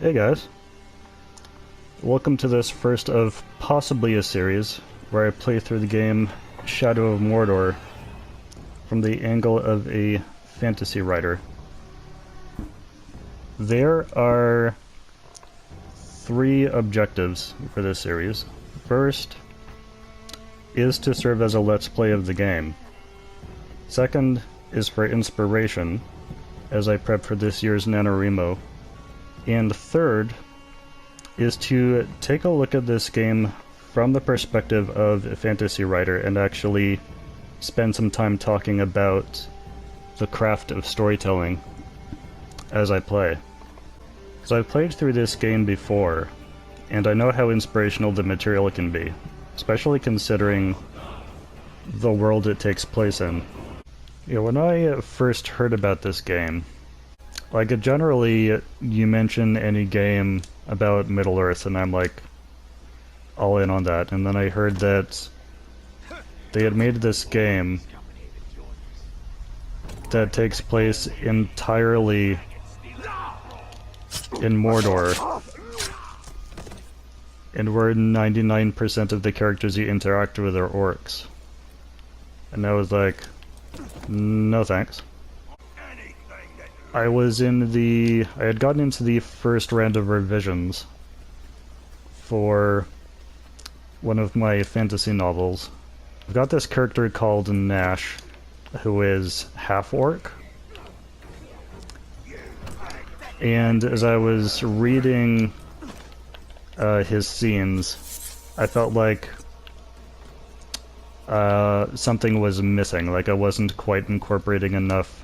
Hey guys, welcome to this first of possibly a series where I play through the game Shadow of Mordor from the angle of a fantasy writer. There are three objectives for this series. First is to serve as a let's play of the game. Second is for inspiration, as I prep for this year's NaNoWriMo. And third is to take a look at this game from the perspective of a fantasy writer and actually spend some time talking about the craft of storytelling as I play. Because I've played through this game before, and I know how inspirational the material can be, especially considering the world it takes place in. You know, when I first heard about this game, like, generally, you mention any game about Middle-earth, and I'm like, all in on that. And then I heard that they had made this game that takes place entirely in Mordor, and where 99% of the characters you interact with are orcs. And I was like, no thanks. I had gotten into the first round of revisions for one of my fantasy novels. I've got this character called Nash, who is half-orc. And as I was reading his scenes, I felt like something was missing, like I wasn't quite incorporating enough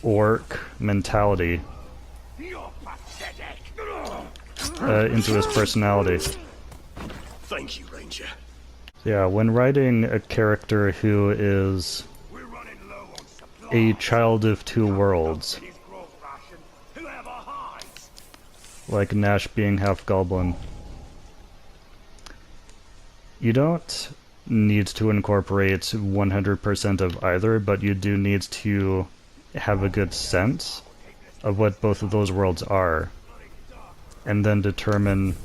orc mentality into his personality. Thank you, Ranger. Yeah, when writing a character who is a child of two worlds, like Nash being half goblin, you don't need to incorporate 100% of either, but you do need to have a good sense of what both of those worlds are, and then determine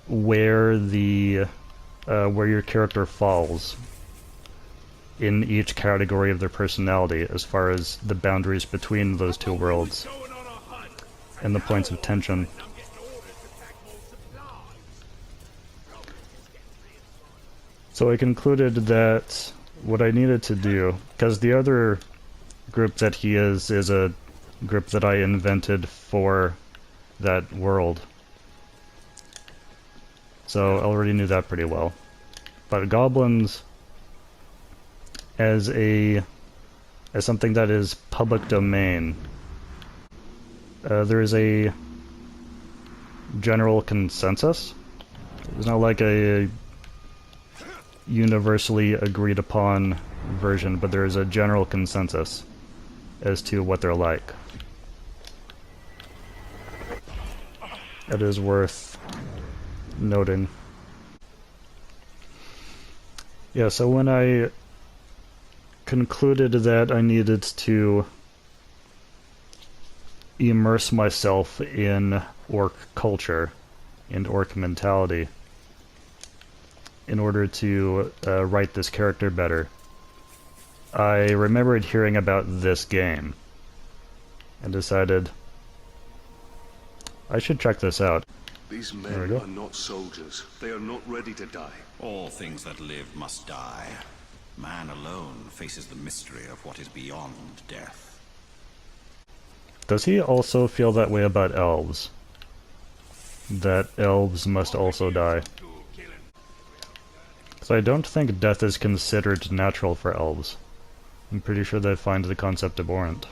where where your character falls in each category of their personality as far as the boundaries between those two worlds and the points of tension. So I concluded that what I needed to do, because the other group that he is a group that I invented for that world. So I already knew that pretty well. But goblins as something that is public domain, there is a general consensus. It's not like a universally agreed upon version, but there is a general consensus as to what they're like. It is worth noting. Yeah, so when I concluded that I needed to immerse myself in orc culture and orc mentality in order to write this character better, I remembered hearing about this game and decided I should check this out. These men are not soldiers. They are not ready to die. All things that live must die. Man alone faces the mystery of what is beyond death. Does he also feel that way about elves? That elves must also die? Because I don't think death is considered natural for elves. I'm pretty sure they find the concept abhorrent.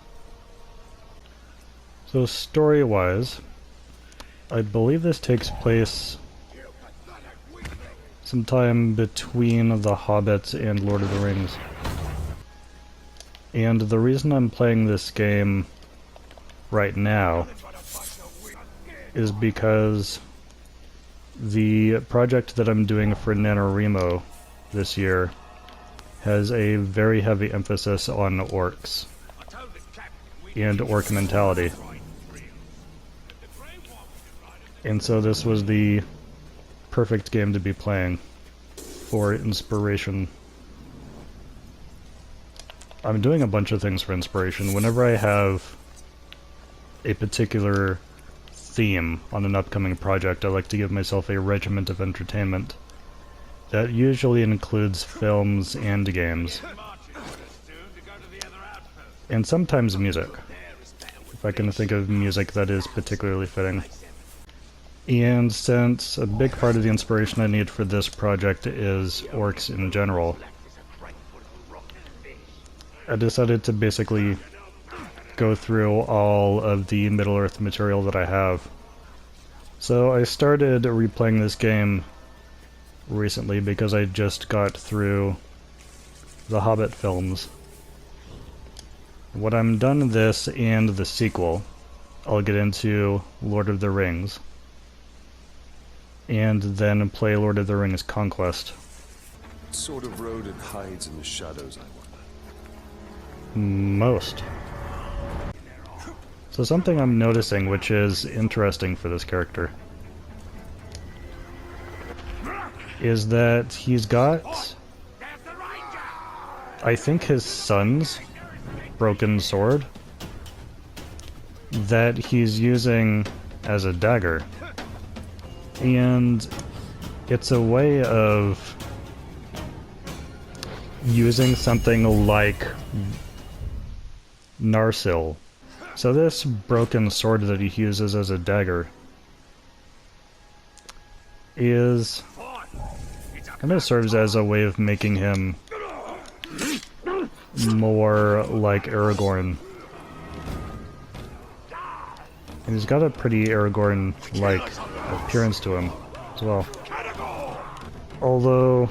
So story-wise, I believe this takes place sometime between The Hobbit and Lord of the Rings. And the reason I'm playing this game right now is because the project that I'm doing for NaNoWriMo this year has a very heavy emphasis on orcs and orc mentality. And so this was the perfect game to be playing for inspiration. I'm doing a bunch of things for inspiration. Whenever I have a particular theme on an upcoming project, I like to give myself a regiment of entertainment. That usually includes films and games. And sometimes music, if I can think of music that is particularly fitting. And since a big part of the inspiration I need for this project is orcs in general, I decided to basically go through all of the Middle-earth material that I have. So I started replaying this game recently because I just got through the Hobbit films. When I'm done this and the sequel, I'll get into Lord of the Rings, and then play Lord of the Rings Conquest. What sort of road it hides in the shadows, I wonder. Most. So something I'm noticing which is interesting for this character is that he's got, I think, his son's broken sword that he's using as a dagger. And it's a way of using something like Narsil. So this broken sword that he uses as a dagger is kind of serves as a way of making him more like Aragorn. And he's got a pretty Aragorn-like appearance to him as well. Although,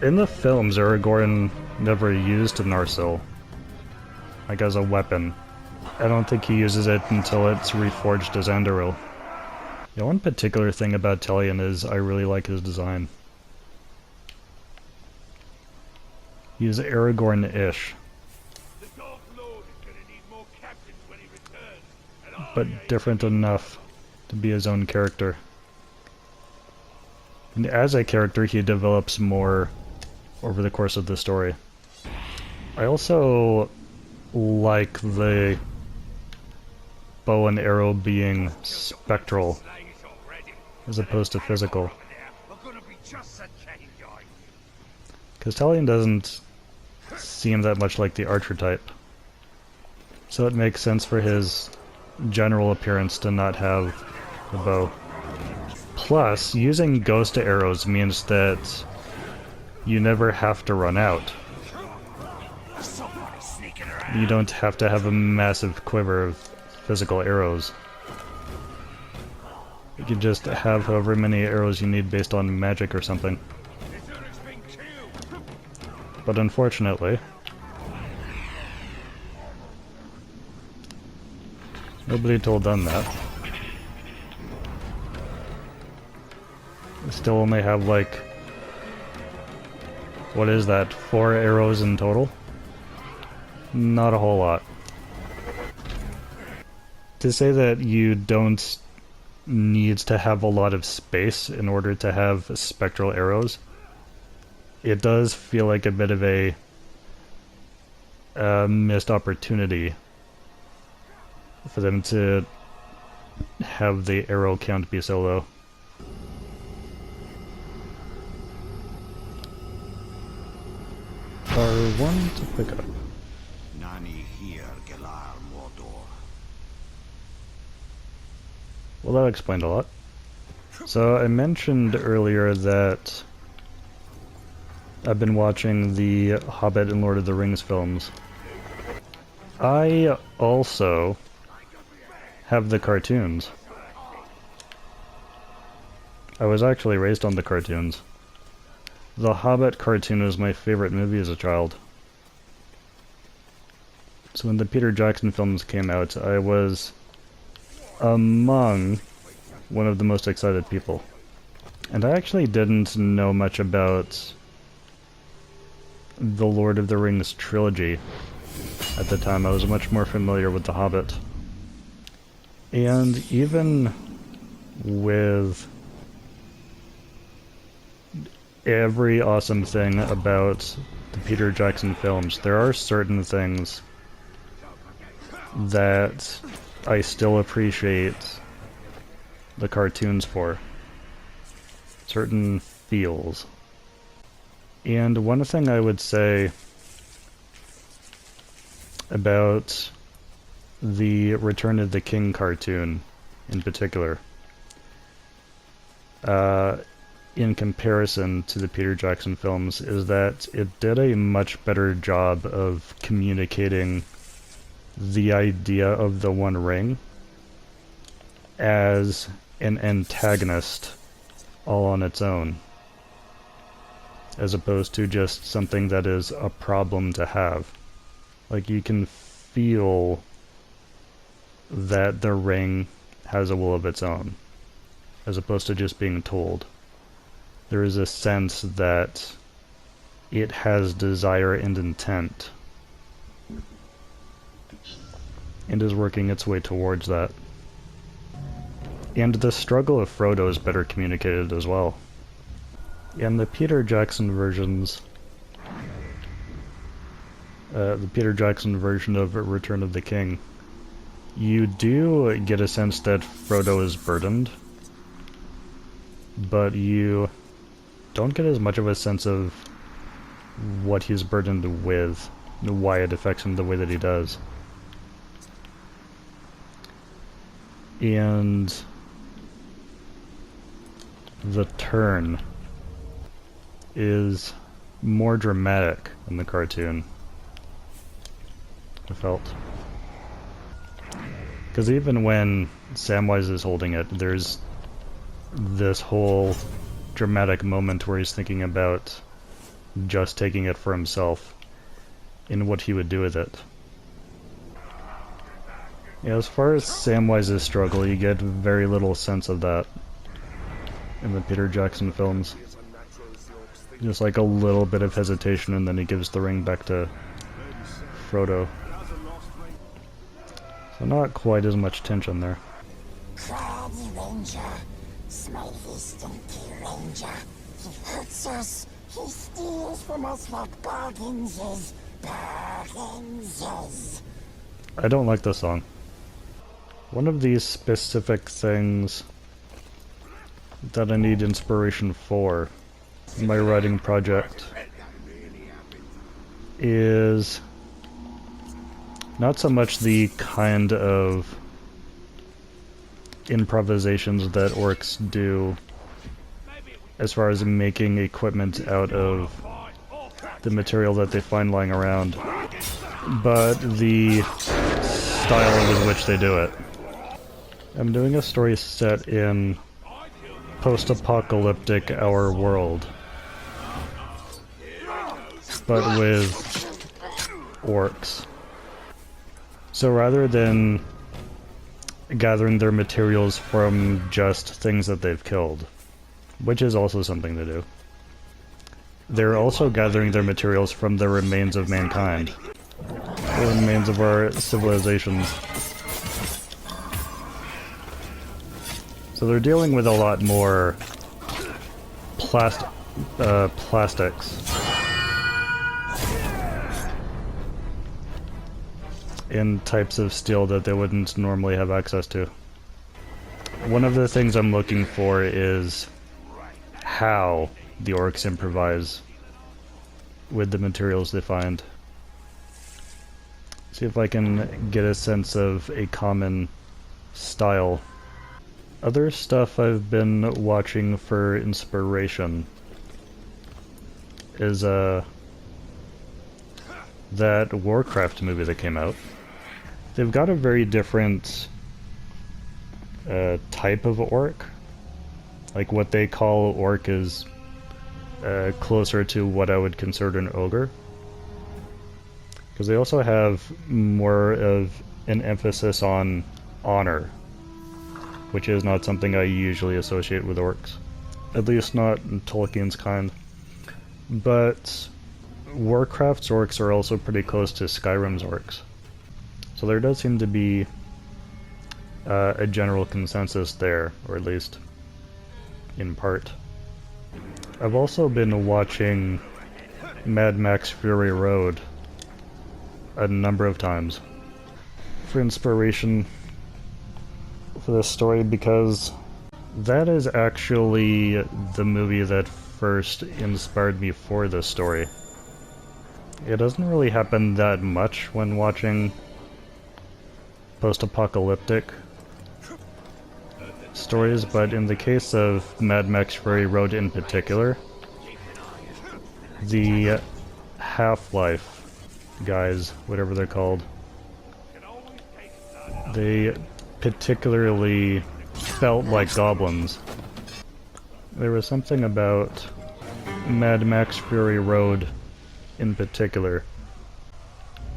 in the films, Aragorn never used Narsil, like as a weapon. I don't think he uses it until it's reforged as Andoril. Yeah, one particular thing about Talion is I really like his design. He's Aragorn-ish, but different enough to be his own character. And as a character, he develops more over the course of the story. I also like the bow and arrow being spectral as opposed to physical. Because Talion doesn't seem that much like the archer type. So it makes sense for his general appearance to not have the bow. Plus, using ghost arrows means that you never have to run out. You don't have to have a massive quiver of physical arrows. You can just have however many arrows you need based on magic or something. But unfortunately, nobody told them that. We still only have like, what is that, 4 arrows in total? Not a whole lot. To say that you don't need to have a lot of space in order to have spectral arrows, it does feel like a bit of a missed opportunity for them to have the arrow count be so low. Are one to pick up. Nani here, Gelar Mordor. Well, that explained a lot. So I mentioned earlier that I've been watching the Hobbit and Lord of the Rings films. I also have the cartoons. I was actually raised on the cartoons. The Hobbit cartoon was my favorite movie as a child. So when the Peter Jackson films came out, I was among one of the most excited people. And I actually didn't know much about the Lord of the Rings trilogy at the time. I was much more familiar with The Hobbit. And even with every awesome thing about the Peter Jackson films, there are certain things that I still appreciate the cartoons for. Certain feels. And one thing I would say about the Return of the King cartoon in particular, in comparison to the Peter Jackson films, is that it did a much better job of communicating the idea of the One Ring as an antagonist all on its own, as opposed to just something that is a problem to have. Like, you can feel that the ring has a will of its own, as opposed to just being told. There is a sense that it has desire and intent, and is working its way towards that. And the struggle of Frodo is better communicated as well. In the Peter Jackson versions, the Peter Jackson version of Return of the King, you do get a sense that Frodo is burdened, but you don't get as much of a sense of what he's burdened with, and why it affects him the way that he does. And the turn is more dramatic in the cartoon, I felt. Because even when Samwise is holding it, there's this whole dramatic moment where he's thinking about just taking it for himself and what he would do with it. Yeah, as far as Samwise's struggle, you get very little sense of that in the Peter Jackson films. Just like a little bit of hesitation, and then he gives the ring back to Frodo. So not quite as much tension there. Crabby Ranger, smelly stinky Ranger. He hurts us. He steals from us like bargains is. Bargains is. I don't like the song. One of these specific things that I need inspiration for in my writing project is not so much the kind of improvisations that orcs do as far as making equipment out of the material that they find lying around, but the style with which they do it. I'm doing a story set in post-apocalyptic our world, but with orcs. So rather than gathering their materials from just things that they've killed, which is also something to do, they're also gathering their materials from the remains of mankind, the remains of our civilizations. So they're dealing with a lot more plastics in types of steel that they wouldn't normally have access to. One of the things I'm looking for is how the orcs improvise with the materials they find. See if I can get a sense of a common style. Other stuff I've been watching for inspiration is that Warcraft movie that came out. They've got a very different type of orc. Like, what they call orc is closer to what I would consider an ogre. Because they also have more of an emphasis on honor, which is not something I usually associate with orcs. At least not in Tolkien's kind. But Warcraft's orcs are also pretty close to Skyrim's orcs. So there does seem to be a general consensus there, or at least in part. I've also been watching Mad Max Fury Road a number of times for inspiration for this story, because that is actually the movie that first inspired me for this story. It doesn't really happen that much when watching post-apocalyptic stories, but in the case of Mad Max Fury Road in particular, the Half-Life guys, whatever they're called, they particularly felt like goblins. There was something about Mad Max Fury Road in particular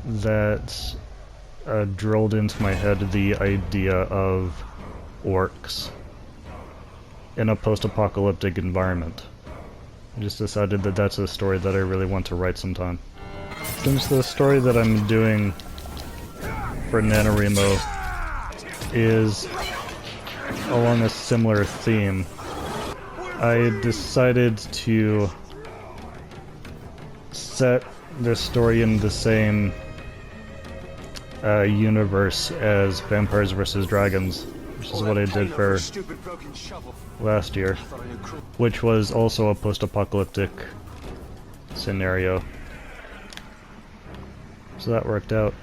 that drilled into my head the idea of orcs in a post-apocalyptic environment. I just decided that that's a story that I really want to write sometime. Since the story that I'm doing for NaNoWriMo is along a similar theme, I decided to set this story in the same universe as Vampires vs. Dragons, which is what I did for last year, which was also a post-apocalyptic scenario. So that worked out.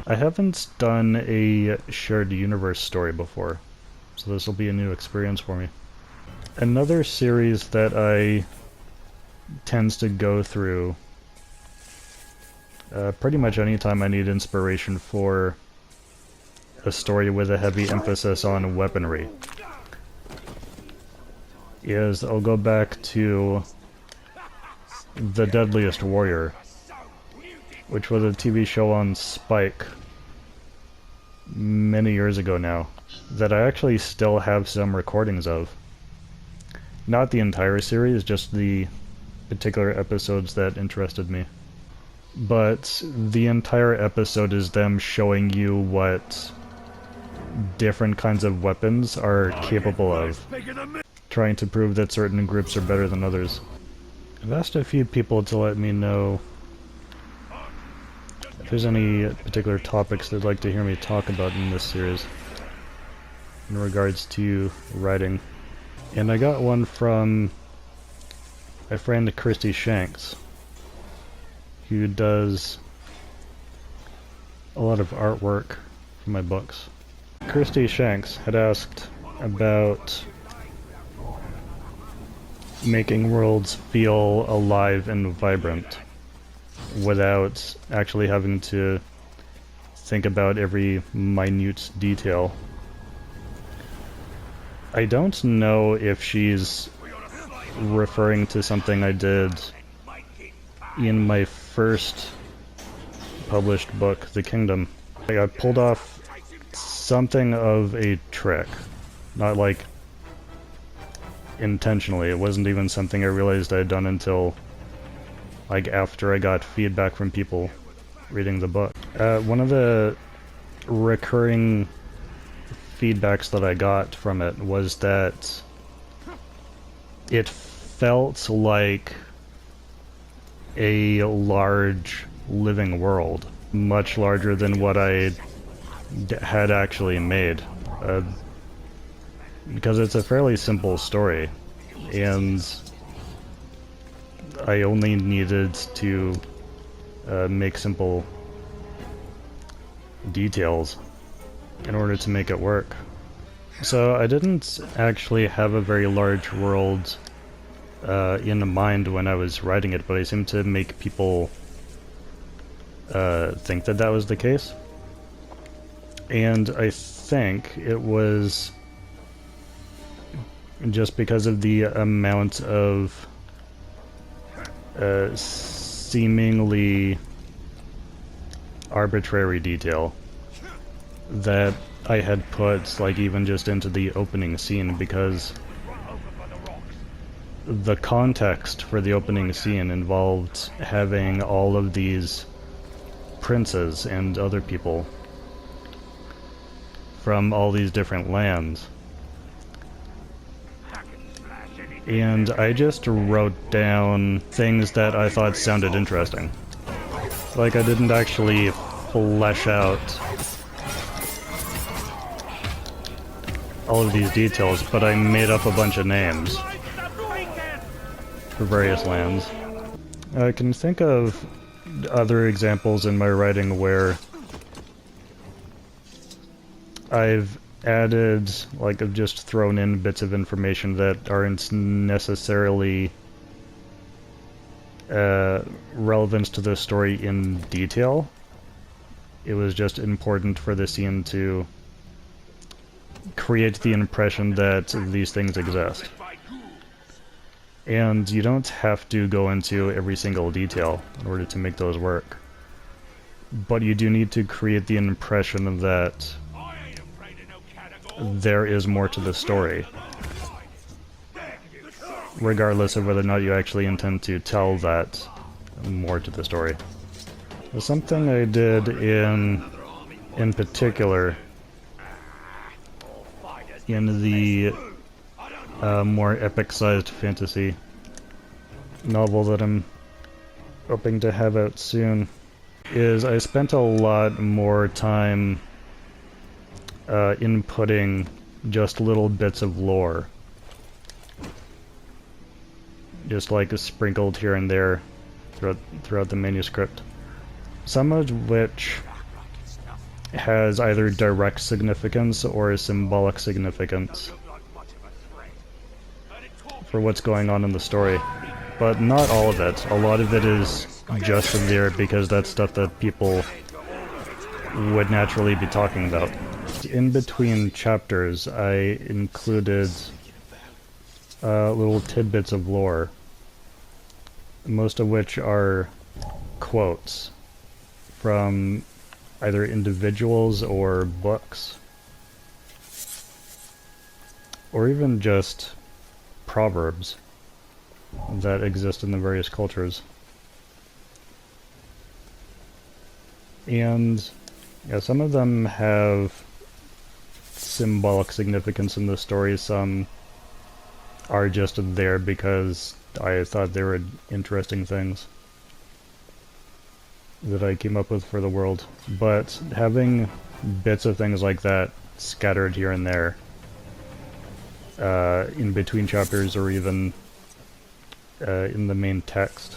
I haven't done a shared universe story before, so this will be a new experience for me. Another series that I tends to go through pretty much anytime I need inspiration for a story with a heavy emphasis on weaponry is I'll go back to The Deadliest Warrior, which was a TV show on Spike many years ago now, that I actually still have some recordings of. Not the entire series, just the particular episodes that interested me. But the entire episode is them showing you what different kinds of weapons are capable of, trying to prove that certain groups are better than others. I've asked a few people to let me know if there's any particular topics they'd like to hear me talk about in this series in regards to writing. And I got one from my friend Christy Shanks, who does a lot of artwork for my books. Christy Shanks had asked about making worlds feel alive and vibrant without actually having to think about every minute detail. I don't know if she's referring to something I did in my first published book, The Kingdom. I pulled off something of a trick, not like intentionally. It wasn't even something I realized I had done until like after I got feedback from people reading the book. One of the recurring feedbacks that I got from it was that it felt like a large living world, much larger than what I had actually made, because it's a fairly simple story, and I only needed to make simple details in order to make it work. So I didn't actually have a very large world in mind when I was writing it, but I seemed to make people think that that was the case. And I think it was just because of the amount of seemingly arbitrary detail that I had put, like, even just into the opening scene, because the context for the opening scene involved having all of these princes and other people from all these different lands. And I just wrote down things that I thought sounded interesting. Like, I didn't actually flesh out all of these details, but I made up a bunch of names for various lands. I can think of other examples in my writing where I've added, like, I've just thrown in bits of information that aren't necessarily relevant to the story in detail. It was just important for the scene to create the impression that these things exist. And you don't have to go into every single detail in order to make those work. But you do need to create the impression that there is more to the story, regardless of whether or not you actually intend to tell that more to the story. Something I did in particular in the more epic-sized fantasy novel that I'm hoping to have out soon is I spent a lot more time inputting just little bits of lore. Just like sprinkled here and there throughout the manuscript. Some of which has either direct significance or symbolic significance for what's going on in the story. But not all of it. A lot of it is just there because that's stuff that people would naturally be talking about. In between chapters, I included little tidbits of lore, most of which are quotes from either individuals or books, or even just proverbs that exist in the various cultures. And yeah, some of them have symbolic significance in the story, some are just there because I thought they were interesting things that I came up with for the world. But having bits of things like that scattered here and there, in between chapters or even in the main text,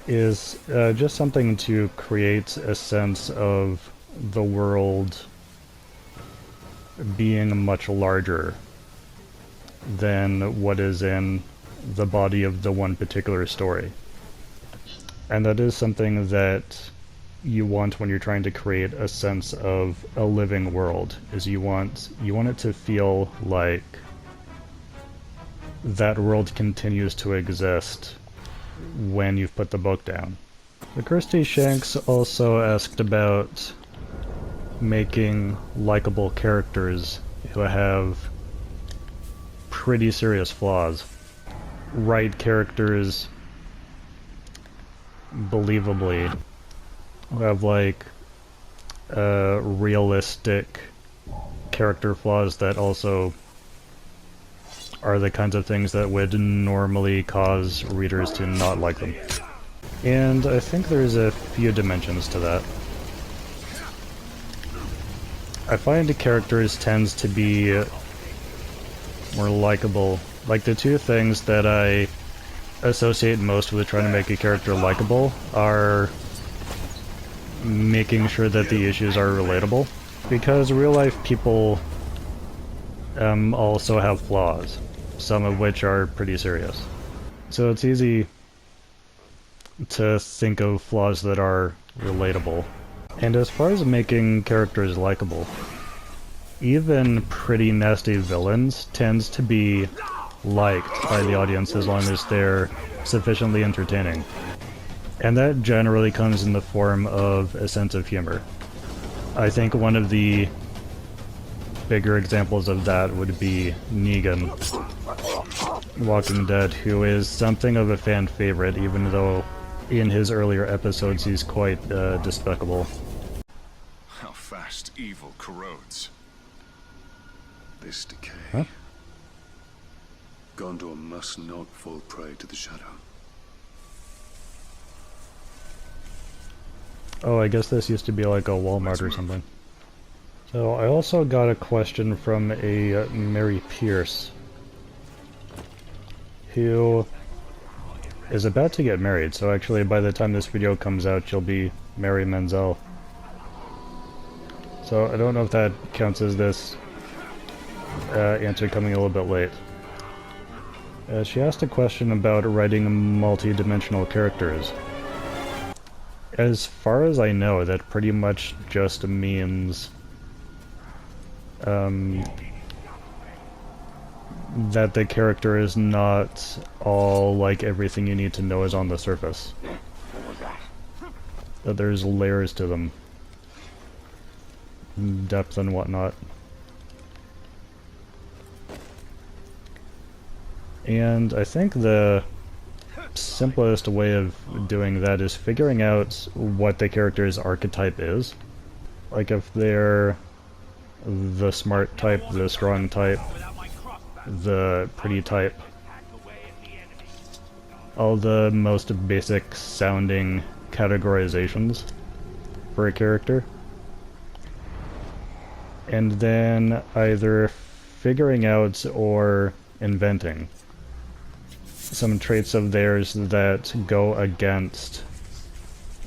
is just something to create a sense of the world being much larger than what is in the body of the one particular story. And that is something that you want when you're trying to create a sense of a living world, is you want it to feel like that world continues to exist when you've put the book down. The Kirsty Shanks also asked about making likable characters who have pretty serious flaws. Write characters believably, who have like realistic character flaws that also are the kinds of things that would normally cause readers to not like them. And I think there's a few dimensions to that. I find the characters tends to be more likable. Like, the two things that I associate most with trying to make a character likable are making sure that the issues are relatable. Because real life people also have flaws, some of which are pretty serious. So it's easy to think of flaws that are relatable. And as far as making characters likable, even pretty nasty villains tends to be liked by the audience as long as they're sufficiently entertaining. And that generally comes in the form of a sense of humor. I think one of the bigger examples of that would be Negan, Walking Dead, who is something of a fan favorite, even though in his earlier episodes he's quite despicable. How Past evil corrodes. This decay. Huh? Gondor must not fall prey to the shadow. Oh, I guess this used to be like a Walmart or something. So I also got a question from a Mary Pierce, who is about to get married. So actually, by the time this video comes out, she'll be Mary Menzel. So I don't know if that counts as this answer coming a little bit late. She asked a question about writing multi-dimensional characters. As far as I know, that pretty much just means that the character is not all like everything you need to know is on the surface. That there's layers to them. Depth and whatnot. And I think the simplest way of doing that is figuring out what the character's archetype is. Like if they're the smart type, the strong type, the pretty type. All the most basic sounding categorizations for a character. And then either figuring out or inventing some traits of theirs that go against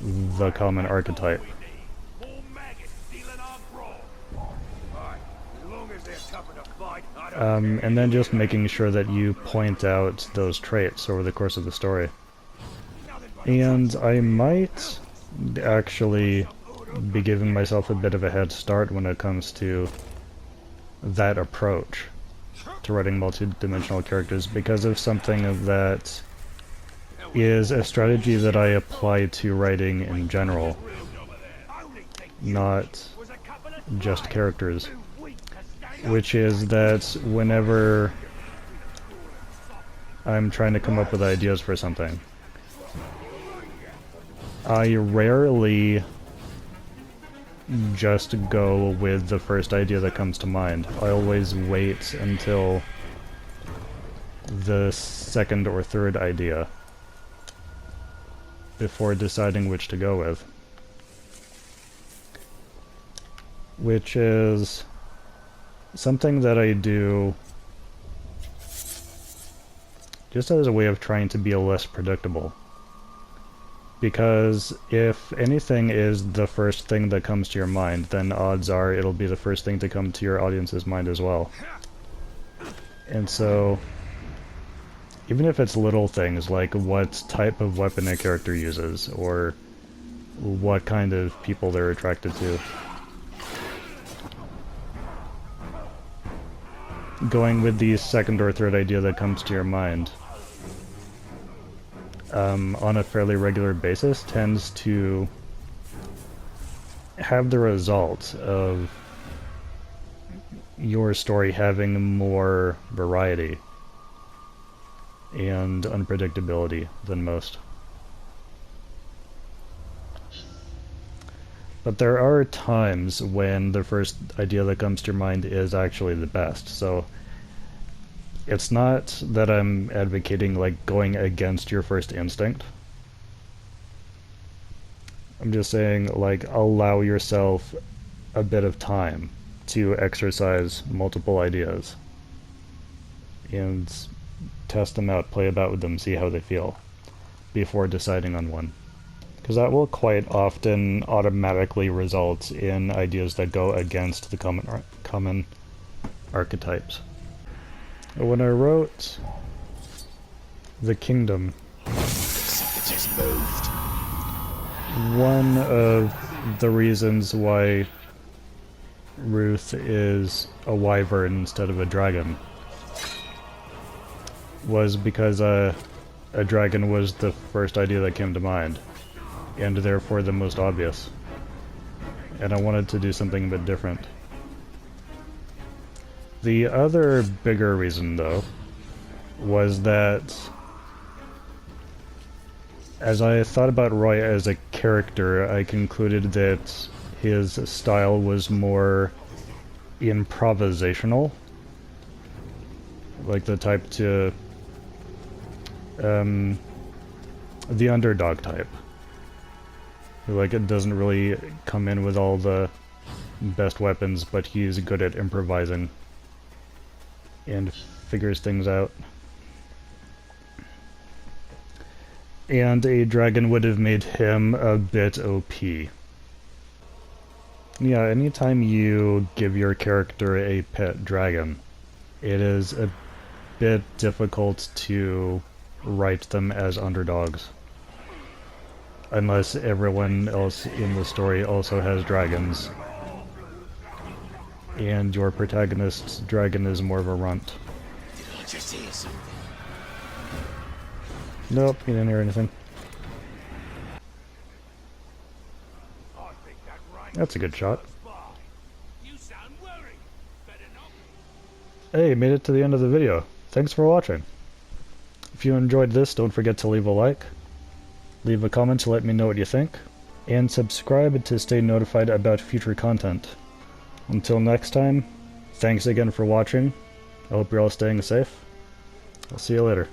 the common archetype. And then just making sure that you point out those traits over the course of the story. And I might actually be giving myself a bit of a head start when it comes to that approach to writing multi-dimensional characters, because of something that is a strategy that I apply to writing in general, not just characters, which is that whenever I'm trying to come up with ideas for something, I rarely just go with the first idea that comes to mind. I always wait until the second or third idea before deciding which to go with. Which is something that I do just as a way of trying to be less predictable. Because if anything is the first thing that comes to your mind, then odds are it'll be the first thing to come to your audience's mind as well. And so, even if it's little things like what type of weapon a character uses, or what kind of people they're attracted to, going with the second or third idea that comes to your mind on a fairly regular basis tends to have the result of your story having more variety and unpredictability than most. But there are times when the first idea that comes to your mind is actually the best, so it's not that I'm advocating like going against your first instinct. I'm just saying like allow yourself a bit of time to exercise multiple ideas and test them out, play about with them, see how they feel before deciding on one. Because that will quite often automatically result in ideas that go against the common archetypes. When I wrote The Kingdom, one of the reasons why Ruth is a wyvern instead of a dragon was because a dragon was the first idea that came to mind, and therefore the most obvious. And I wanted to do something a bit different. The other bigger reason, though, was that as I thought about Roy as a character, I concluded that his style was more improvisational, like the type to the underdog type. Like, it doesn't really come in with all the best weapons, but he's good at improvising and figures things out. And a dragon would have made him a bit OP. Yeah, anytime you give your character a pet dragon, it is a bit difficult to write them as underdogs. Unless everyone else in the story also has dragons. And your protagonist's dragon is more of a runt. Did I just hear something? Nope, you didn't hear anything. That's a good shot. Hey, made it to the end of the video. Thanks for watching. If you enjoyed this, don't forget to leave a like, leave a comment to let me know what you think, and subscribe to stay notified about future content. Until next time, thanks again for watching. I hope you're all staying safe. I'll see you later.